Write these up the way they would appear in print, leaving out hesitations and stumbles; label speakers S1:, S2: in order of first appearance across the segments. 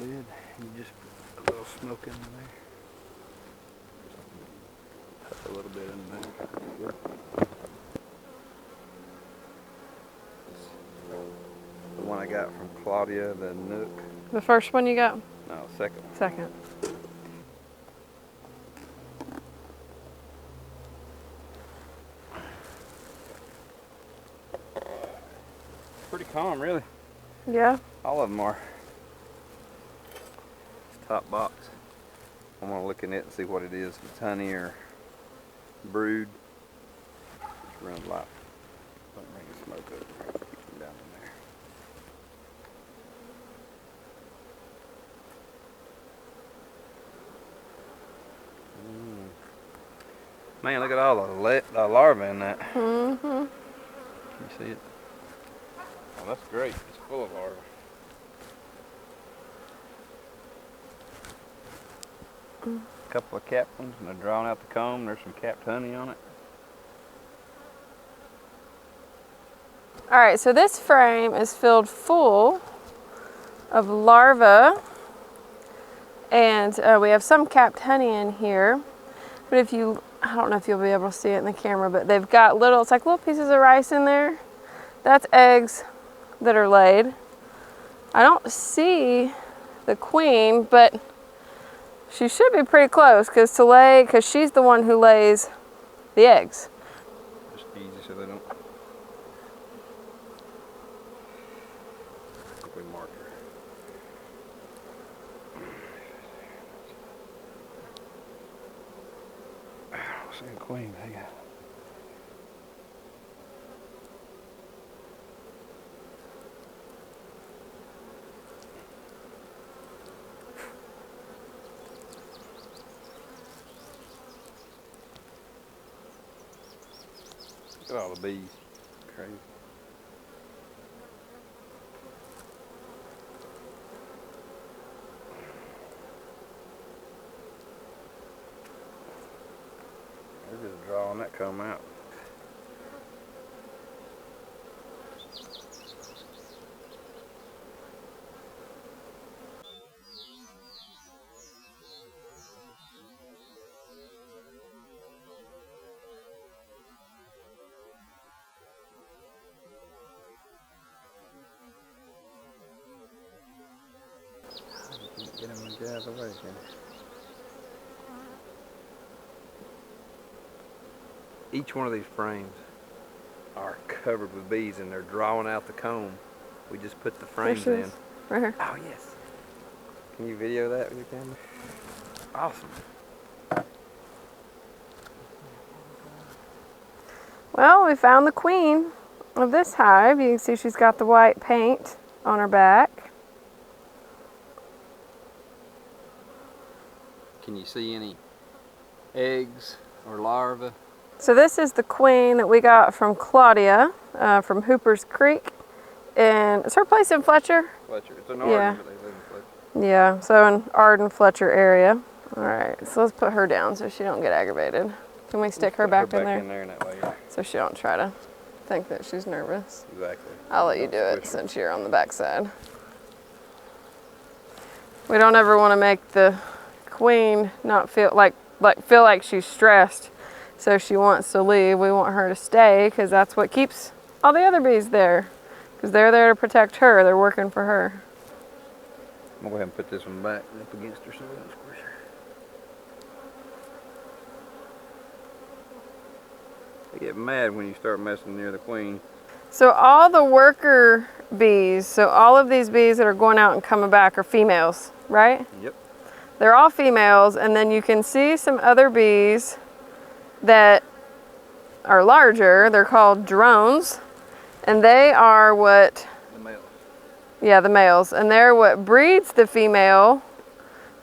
S1: lid. You just put a little smoke in there. Put a little bit in there. Good. The one I got from Claudia, the Nook.
S2: The first one you got?
S1: No, second one.
S2: Second.
S1: Pretty calm, really.
S2: Yeah.
S1: All of them are. This top box. I'm gonna look in it and see what it is. If it's honey or brood. Just run a lot. Don't bring the smoke up. Keep them down in there. Man, look at all the larvae in that.
S2: Mm-hmm.
S1: Can you see it? Oh, that's great. It's full of larvae. A couple of capped ones, and they're drawing out the comb. There's some capped honey on it.
S2: All right, so this frame is filled full of larvae, and we have some capped honey in here. But if you, I don't know if you'll be able to see it in the camera, but they've got little, it's like little pieces of rice in there. That's eggs that are laid. I don't see the queen, but she should be pretty close because she's the one who lays the eggs.
S1: Just easy so they don't. We mark her. I don't see a queen. Hang on. Look at all the bees. Crazy. They're just drawing that comb out. Get them and get out of the way again. Each one of these frames are covered with bees, and they're drawing out the comb. We just put the frames in.
S2: Right here.
S1: Oh yes. Can you video that with your camera? Awesome.
S2: Well, we found the queen of this hive. You can see she's got the white paint on her back.
S1: Can you see any eggs or larvae?
S2: So this is the queen that we got from Claudia from Hooper's Creek. And it's her place in Fletcher?
S1: Fletcher. It's an Arden, but they live in Fletcher.
S2: Yeah, so in Arden, Fletcher area. All right, so let's put her down so she don't get aggravated. Can we stick her back in there?
S1: In there in that way, yeah.
S2: So she don't try to think that she's nervous.
S1: Exactly.
S2: I'll let you do it since you're on the back side. We don't ever want to make the queen not feel like she's stressed, so she wants to leave. We want her to stay because that's what keeps all the other bees there, because they're there to protect her. They're working for her.
S1: I'm gonna go ahead and put this one back up against her so we don't squish her. They get mad when you start messing near the queen.
S2: So all the worker bees, so all of these bees that are going out and coming back are females, right?
S1: Yep.
S2: They're all females, and then you can see some other bees that are larger. They're called drones, and they are what?
S1: The males.
S2: Yeah, the males, and they're what breeds the female,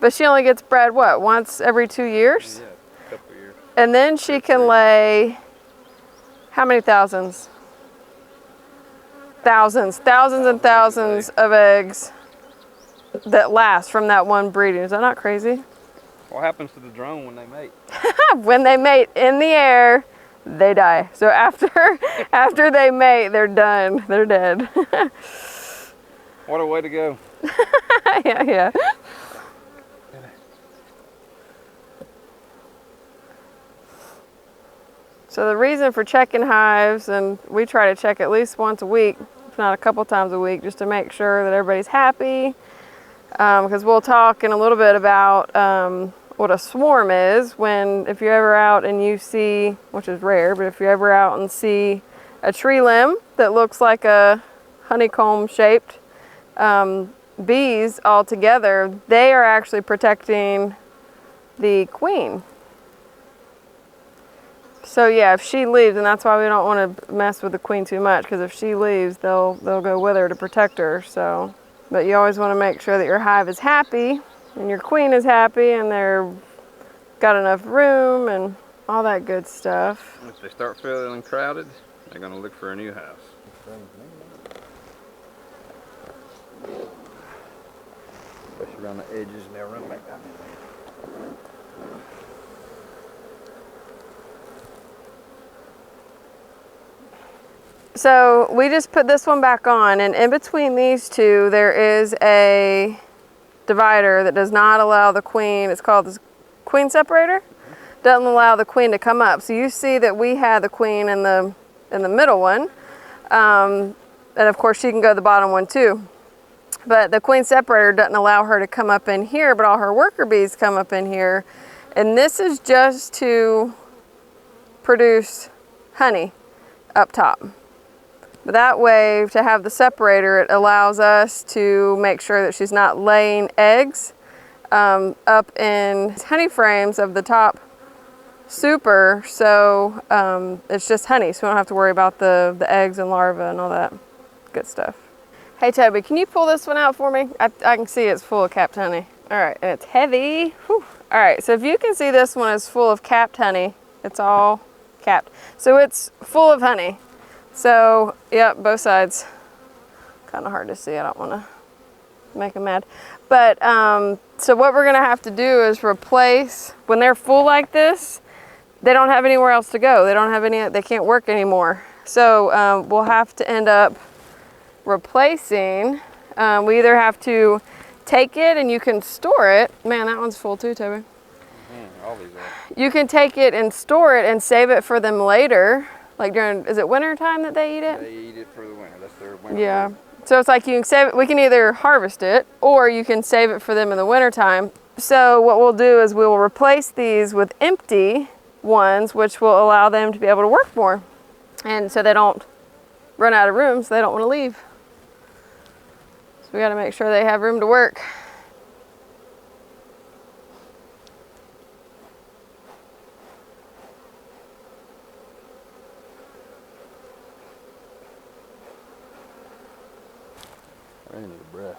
S2: but she only gets bred, what, once every 2 years?
S1: Yeah, a couple of years.
S2: And then she can lay, how many thousands? Thousands and thousands of eggs that last from that one breeding. Is that not crazy?
S1: What happens to the drone when they mate?
S2: When they mate in the air, they die. So after they mate, they're done. They're dead.
S1: What a way to go.
S2: Yeah, yeah. So the reason for checking hives, and we try to check at least once a week, if not a couple times a week, just to make sure that everybody's happy. Because we'll talk in a little bit about what a swarm is if you're ever out and you see, which is rare, but if you're ever out and see a tree limb that looks like a honeycomb shaped bees all together, they are actually protecting the queen. So yeah, if she leaves, and that's why we don't want to mess with the queen too much, because if she leaves, they'll go with her to protect her. So, but you always want to make sure that your hive is happy and your queen is happy and they're got enough room and all that good stuff.
S1: If they start feeling crowded, they're going to look for a new house. Especially around the edges, and they'll run back down.
S2: So we just put this one back on, and in between these two there is a divider that does not allow the queen, it's called the queen separator, doesn't allow the queen to come up. So you see that we had the queen in the middle one, and of course she can go to the bottom one too. But the queen separator doesn't allow her to come up in here, but all her worker bees come up in here. And this is just to produce honey up top. But that way, to have the separator, it allows us to make sure that she's not laying eggs up in honey frames of the top super. So it's just honey, so we don't have to worry about the eggs and larvae and all that good stuff. Hey Toby, can you pull this one out for me? I can see it's full of capped honey. All right, and it's heavy. Whew. All right, so if you can see, this one is full of capped honey. It's all capped. So it's full of honey. So, yep, both sides. Kind of hard to see, I don't want to make them mad. But, so what we're gonna have to do is replace, when they're full like this, they don't have anywhere else to go. They can't work anymore. So we'll have to end up replacing, we either have to take it and you can store it. Man, that one's full too, Toby.
S1: All these are.
S2: You can take it and store it and save it for them later. Like during, is it winter time that they eat it?
S1: They eat it for the winter. That's their winter
S2: Yeah.
S1: food.
S2: So it's like you can save it. We can either harvest it or you can save it for them in the winter time. So what we'll do is we will replace these with empty ones, which will allow them to be able to work more. And so they don't run out of room, so they don't want to leave. So we got to make sure they have room to work.
S1: I really need a brush.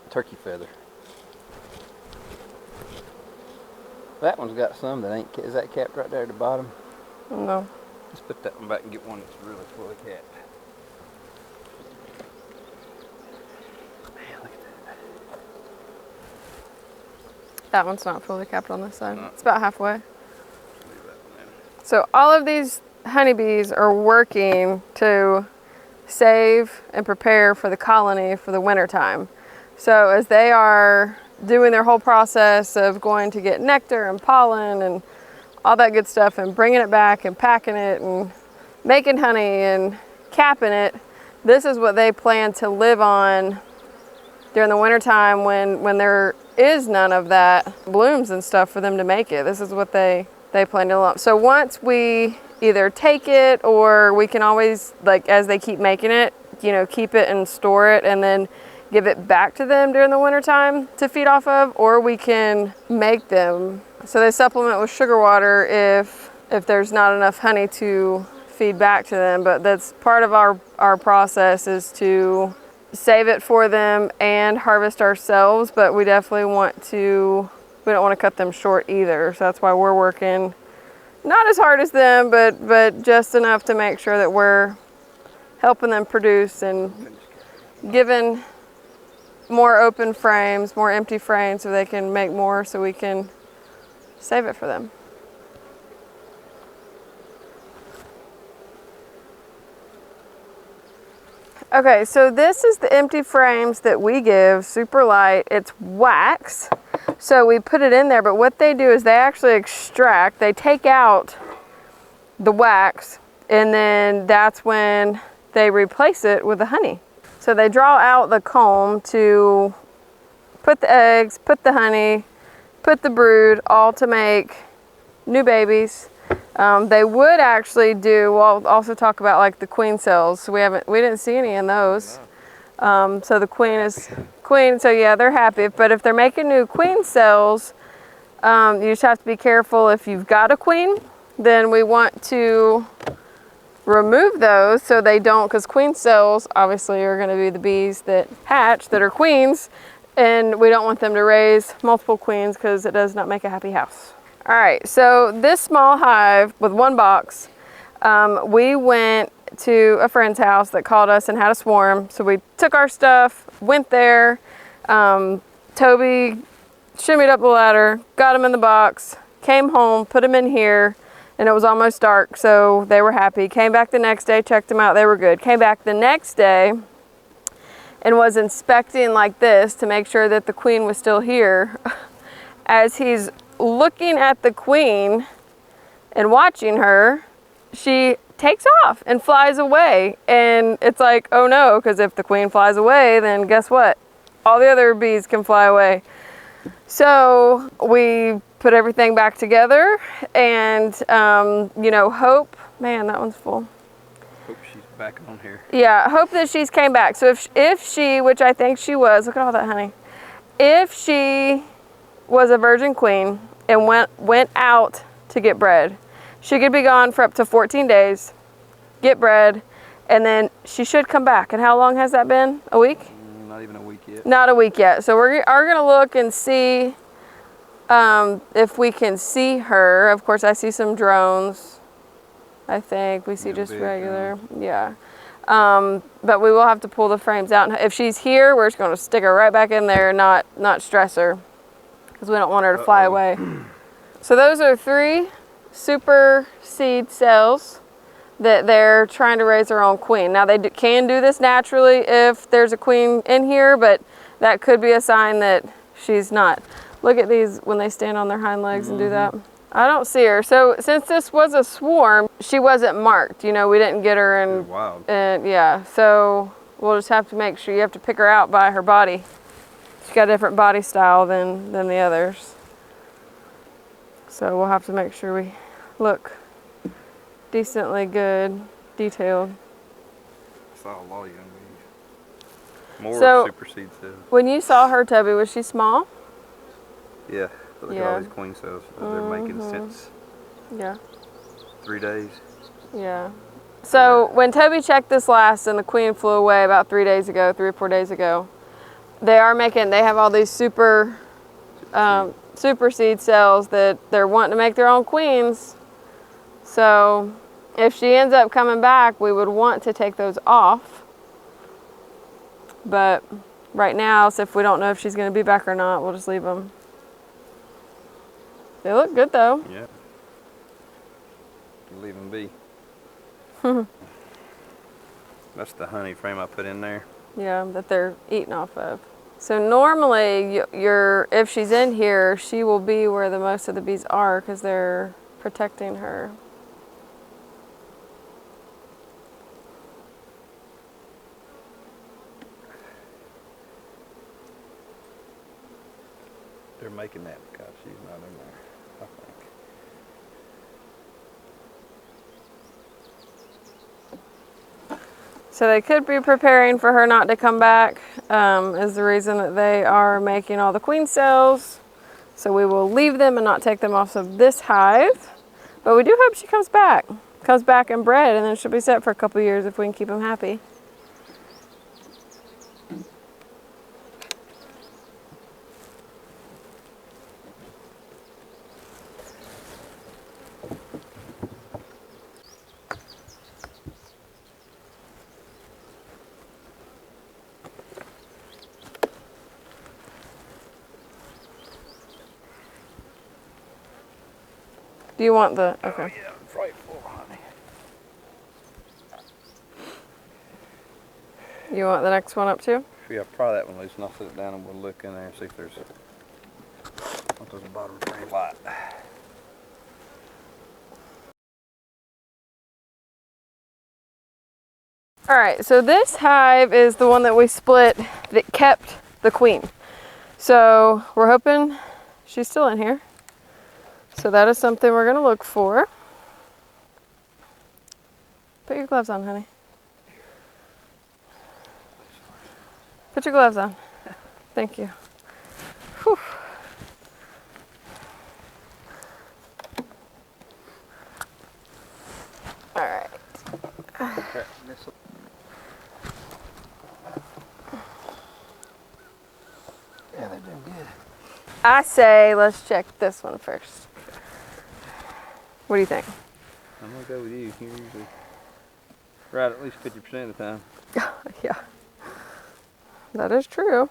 S1: Turkey feather. That one's got some that ain't. Is that capped right there at the bottom?
S2: No.
S1: Let's put that one back and get one that's really fully capped. Man, look at that.
S2: That one's not fully capped on this side. It's about halfway.
S1: Leave that one in.
S2: So all of these honeybees are working to save and prepare for the colony for the winter time. So as they are doing their whole process of going to get nectar and pollen and all that good stuff and bringing it back and packing it and making honey and capping it, this is what they plan to live on during the winter time when there is none of that blooms and stuff for them to make it. This is what they plan to live. So once we either take it, or we can always, like as they keep making it, you know, keep it and store it and then give it back to them during the winter time to feed off of, or we can make them. So they supplement with sugar water if there's not enough honey to feed back to them. But that's part of our process, is to save it for them and harvest ourselves. But we definitely we don't want to cut them short either. So that's why we're working not as hard as them, but just enough to make sure that we're helping them produce and giving more open frames, more empty frames, so they can make more, so we can save it for them. Okay, so this is the empty frames that we give, super light. It's wax, so we put it in there, but what they do is they actually extract, they take out the wax, and then that's when they replace it with the honey. So they draw out the comb to put the eggs, put the honey, put the brood, all to make new babies. They would actually do, we'll also talk about like the queen cells. So we didn't see any in those. So the queen is queen, so yeah, they're happy. But if they're making new queen cells, you just have to be careful. If you've got a queen, then we want to remove those so they don't, because queen cells obviously are going to be the bees that hatch, that are queens, and we don't want them to raise multiple queens because it does not make a happy house. All right, so this small hive with one box, we went to a friend's house that called us and had a swarm. So we took our stuff, went there. Toby shimmied up the ladder, got them in the box, came home, put them in here, and it was almost dark, so they were happy. Came back the next day, checked them out, they were good. Came back the next day and was inspecting like this to make sure that the queen was still here. As he's looking at the queen and watching her, she takes off and flies away. And it's like, oh no, because if the queen flies away, then guess what? All the other bees can fly away. So we put everything back together and, you know, hope, man, that one's full.
S1: Hope she's back on here.
S2: Yeah, hope that she's came back. So if she, which I think she was, look at all that honey. If she was a virgin queen and went out to get bred, she could be gone for up to 14 days, get bred, and then she should come back. And how long has that been? A week?
S1: Not even a week yet.
S2: Not a week yet. So we are going to look and see if we can see her. Of course, I see some drones. I think we see just regular. Yeah. But we will have to pull the frames out. If she's here, we're just going to stick her right back in there and not stress her, because we don't want her to fly away. So those are 3 super seed cells that they're trying to raise their own queen. Now they can do this naturally if there's a queen in here, but that could be a sign that she's not. Look at these when they stand on their hind legs and do that. I don't see her. So since this was a swarm, she wasn't marked. You know, we didn't get her in.
S1: Wild.
S2: And yeah, so we'll just have to make sure, you have to pick her out by her body. She's got a different body style than the others. So we'll have to make sure we look decently good, detailed.
S1: I saw a lot of young bees. More
S2: So,
S1: super seed cells.
S2: When you saw her, Toby, was she small?
S1: Yeah, but look at all these queen cells that they're making since
S2: Yeah.
S1: 3 days.
S2: Yeah. So when Toby checked this last and the queen flew away about 3 days ago, 3 or 4 days ago, they have all these super seed cells that they're wanting to make their own queens. So if she ends up coming back, we would want to take those off. But right now, so if we don't know if she's going to be back or not, we'll just leave them. They look good though.
S1: Yeah. Leave them be. That's the honey frame I put in there.
S2: Yeah, that they're eating off of. So normally, if she's in here, she will be where the most of the bees are because they're protecting her.
S1: They're making that because she's not in there, I think.
S2: So they could be preparing for her not to come back, is the reason that they are making all the queen cells. So we will leave them and not take them off of this hive. But we do hope she comes back and bred, and then she'll be set for a couple years if we can keep them happy. Do you want the, okay.
S1: Oh, yeah, it's right full, honey.
S2: You want the next one up too?
S1: Yeah, pry that one loose and I'll sit it down and we'll look in there and see if there's what does the bottom frame light.
S2: All right, so this hive is the one that we split that kept the queen. So we're hoping she's still in here. So that is something we're gonna look for. Put your gloves on, honey. Put your gloves on. Thank you. Whew. All right.
S1: Yeah, they're doing good.
S2: I say let's check this one first. What do you think?
S1: I'm gonna go with you. You're usually right at least 50% of the time.
S2: Yeah, that is true.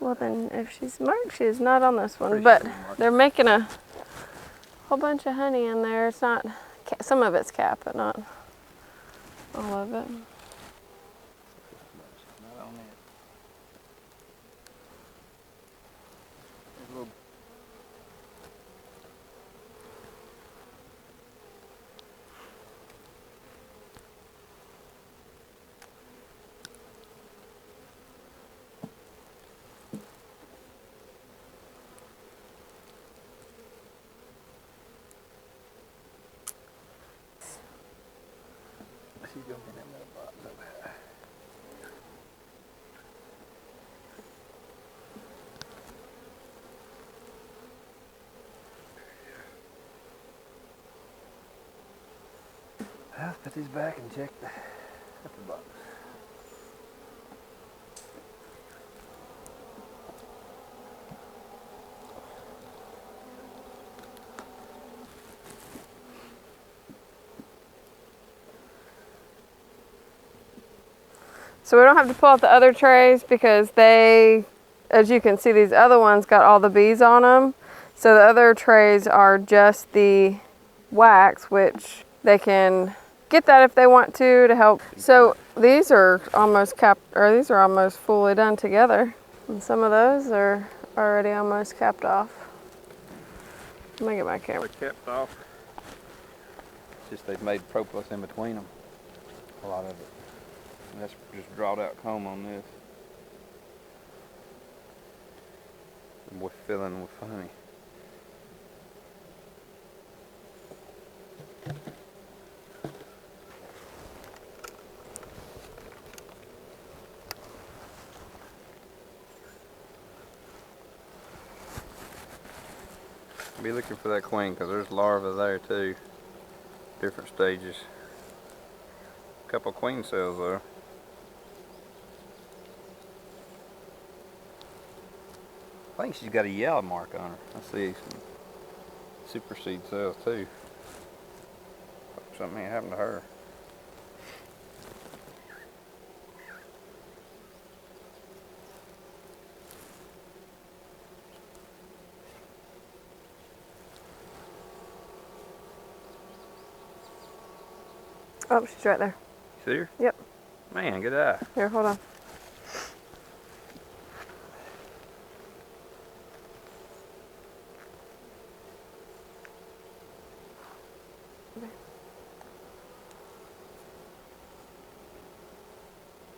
S2: Well then, if she's marked, she is not on this one,
S1: Pretty
S2: but
S1: sure you're marked.
S2: they're making a whole bunch of honey in there. It's not, some of it's cap, but not all of it.
S1: Not on it. There's a little. She's gonna get in that box over there. Let's put these back and check the upper box.
S2: So we don't have to pull out the other trays because they, as you can see, these other ones got all the bees on them. So the other trays are just the wax, which they can get that if they want to help. So these are almost capped, or these are almost fully done together. And some of those are already almost capped off. Let me get my camera.
S1: They're capped off. It's just they've made propolis in between them. A lot of it. And that's just drawed out comb on this. And we're filling with honey. Be looking for that queen because there's larvae there too. Different stages. A couple queen cells though. I think she's got a yellow mark on her. I see some superseed cells too. Something ain't happened to her.
S2: Oh, she's right there.
S1: See her?
S2: Yep.
S1: Man, good eye.
S2: Here, hold on.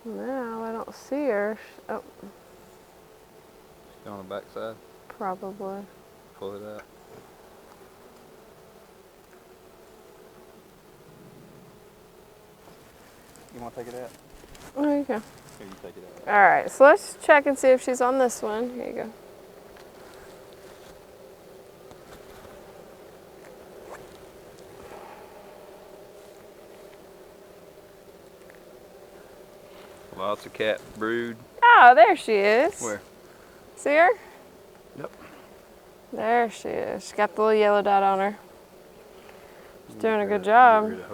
S2: Now I don't see her. Oh,
S1: She's on the back side.
S2: probably.
S1: Pull it out. You want to take it out?
S2: There you go.
S1: Here, you take it out.
S2: All right, so let's check and see if she's on this one. Here you go.
S1: Lots of cat brood.
S2: Oh, there she is.
S1: Where?
S2: See her?
S1: Yep.
S2: There she is. She's got the little yellow dot on her. She's doing a good
S1: Get
S2: job.
S1: rid of,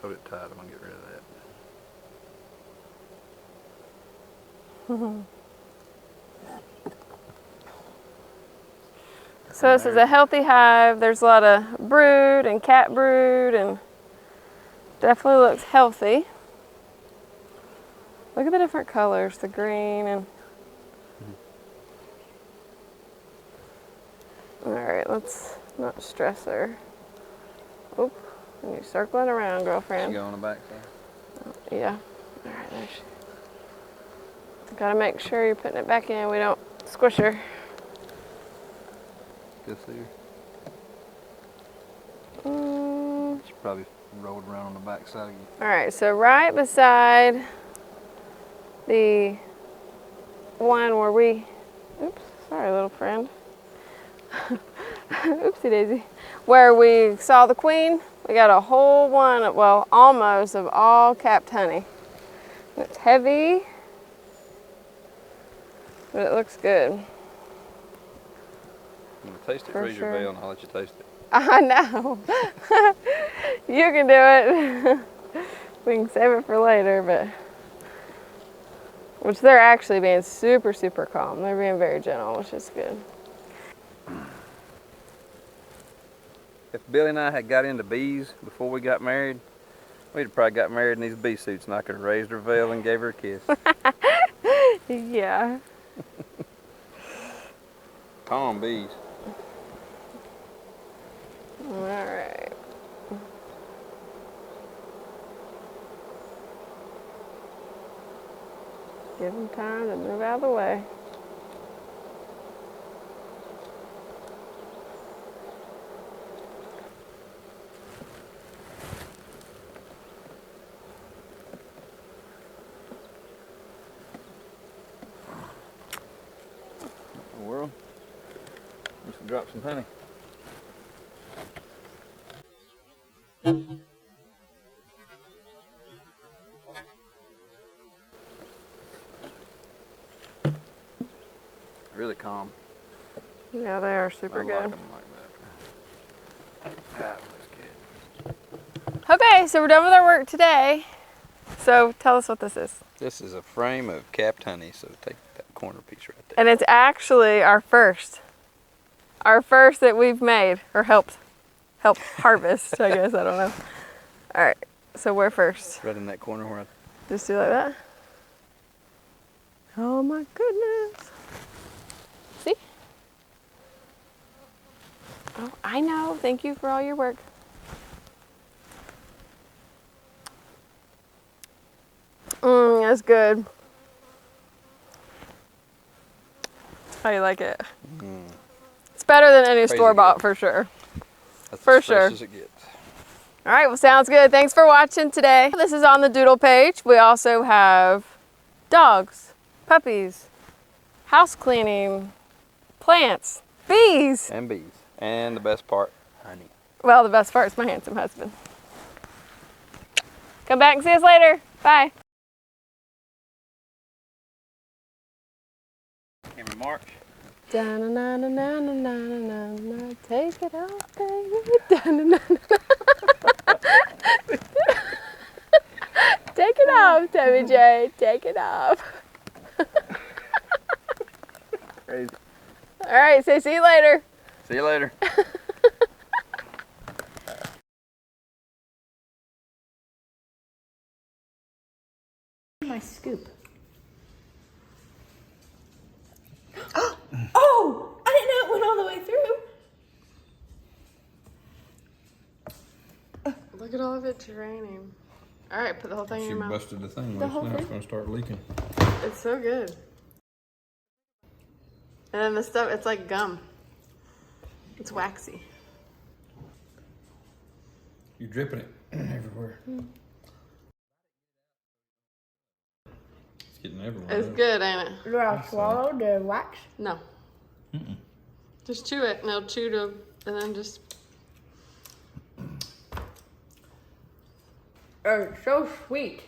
S1: hold it tight. I'm gonna get rid of that.
S2: So this is a healthy hive. There's a lot of brood and cat brood, and definitely looks healthy. Look at the different colors, the green and... All right, let's not stress her. Oop, and you're circling around, girlfriend.
S1: She go on the back side?
S2: Yeah. All right, there she... Gotta make sure you're putting it back in. We don't squish her.
S1: Good see her. She probably rolled around on the back side again.
S2: All right, so right beside the one where we... Oops, sorry, little friend. Oopsie daisy. Where we saw the queen, we got a whole one, well, almost of all capped honey. It's heavy, but it looks good.
S1: You want to taste it? Raise your veil and I'll let you taste it.
S2: I know. You can do it. We can save it for later, but... Which they're actually being super, super calm. They're being very gentle, which is good.
S1: If Billy and I had got into bees before we got married, we'd have probably got married in these bee suits and I could have raised her veil and gave her a kiss.
S2: Yeah.
S1: Calm bees.
S2: All right. Give them time to move out of the way.
S1: The world. Just drop some honey. Really calm.
S2: Yeah, they are super good.
S1: I like them like that. That was good.
S2: Okay, so we're done with our work today. So tell us what this is.
S1: This is a frame of capped honey, so take that corner piece right there.
S2: And it's actually our first. Our first that we've made, or helped harvest, I guess, I don't know. All right, so we're first.
S1: Right in that corner where I...
S2: Just do like that. Oh my goodness. See? Oh, I know. Thank you for all your work. That's good. How you like it? It's better than any store-bought for sure.
S1: That's
S2: for
S1: as fresh
S2: sure.
S1: as it gets.
S2: All right, well, sounds good. Thanks for watching today. This is on the doodle page. We also have dogs, puppies, house cleaning, plants, bees.
S1: And bees. And the best part, honey.
S2: Well, the best part is my handsome husband. Come back and see us later. Bye.
S1: Camera March.
S2: Da-na-na-na-na-na-na-na-na. Take it off, baby. Da-na-na-na. Take it off, Toby J. Take it off.
S1: Crazy.
S2: All right, say see you later.
S1: See you later.
S3: My scoop. Oh! I didn't know it went all the way through.
S2: Look at all of it draining. All right, put the whole thing in your mouth.
S1: Busted the thing.
S2: The whole thing?
S1: It's going to start leaking.
S2: It's so good. And then the stuff, it's like gum. It's waxy.
S1: You're dripping it everywhere. It's getting everywhere.
S2: It's good, ain't it?
S3: Do I swallow the wax?
S2: No. Just chew it, and it'll chew to, and then just...
S3: Oh, it's so sweet.